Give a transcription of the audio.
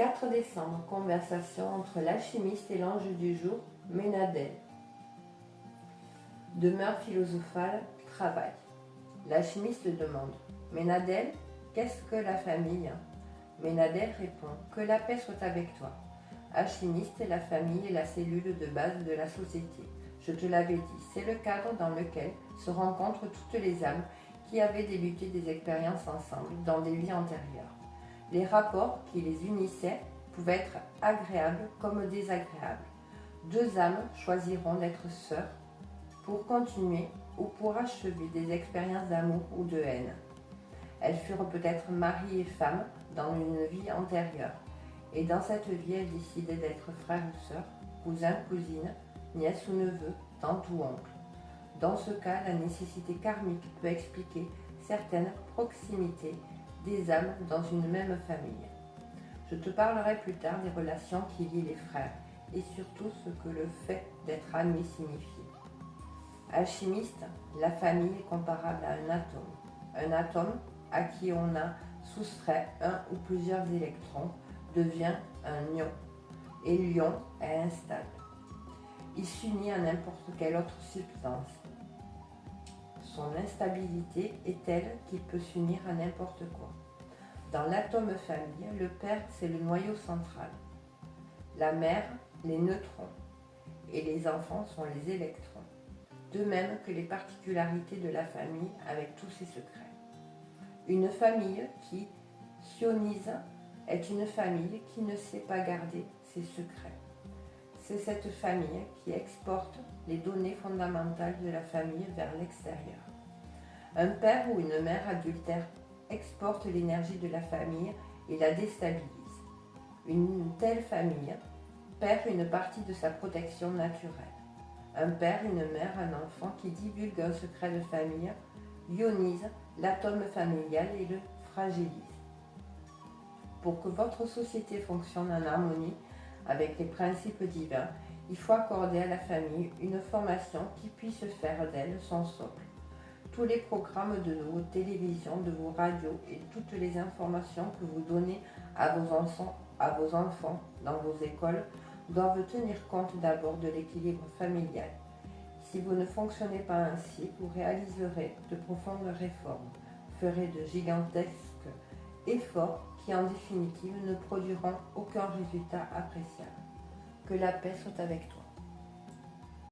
4 décembre, conversation entre l'alchimiste et l'ange du jour, Ménadel. Demeure philosophale, travail. L'alchimiste demande: Ménadel, qu'est-ce que la famille? Ménadel répond: que la paix soit avec toi. Alchimiste, la famille est la cellule de base de la société. Je te l'avais dit, c'est le cadre dans lequel se rencontrent toutes les âmes qui avaient débuté des expériences ensemble dans des vies antérieures. Les rapports qui les unissaient pouvaient être agréables comme désagréables. Deux âmes choisiront d'être sœurs pour continuer ou pour achever des expériences d'amour ou de haine. Elles furent peut-être mari et femme dans une vie antérieure, et dans cette vie, elles décidaient d'être frères ou sœurs, cousins, cousines, nièces ou neveux, tantes ou oncles. Dans ce cas, la nécessité karmique peut expliquer certaines proximités des âmes dans une même famille. Je te parlerai plus tard des relations qui lient les frères et surtout ce que le fait d'être amis signifie. Alchimiste, la famille est comparable à un atome. Un atome à qui on a soustrait un ou plusieurs électrons devient un ion, et l'ion est instable. Il s'unit à n'importe quelle autre substance. Son instabilité est telle qu'il peut s'unir à n'importe quoi. Dans l'atome famille, le père, c'est le noyau central. La mère, les neutrons. Et les enfants sont les électrons. De même que les particularités de la famille avec tous ses secrets. Une famille qui sionise est une famille qui ne sait pas garder ses secrets. C'est cette famille qui exporte les données fondamentales de la famille vers l'extérieur. Un père ou une mère adultère exporte l'énergie de la famille et la déstabilise. Une telle famille perd une partie de sa protection naturelle. Un père, une mère, un enfant qui divulgue un secret de famille ionise l'atome familial et le fragilise. Pour que votre société fonctionne en harmonie avec les principes divins, il faut accorder à la famille une formation qui puisse faire d'elle son socle. Tous les programmes de vos télévisions, de vos radios et toutes les informations que vous donnez à vos enfants dans vos écoles doivent tenir compte d'abord de l'équilibre familial. Si vous ne fonctionnez pas ainsi, vous réaliserez de profondes réformes, ferez de gigantesques efforts qui en définitive ne produiront aucun résultat appréciable. Que la paix soit avec toi.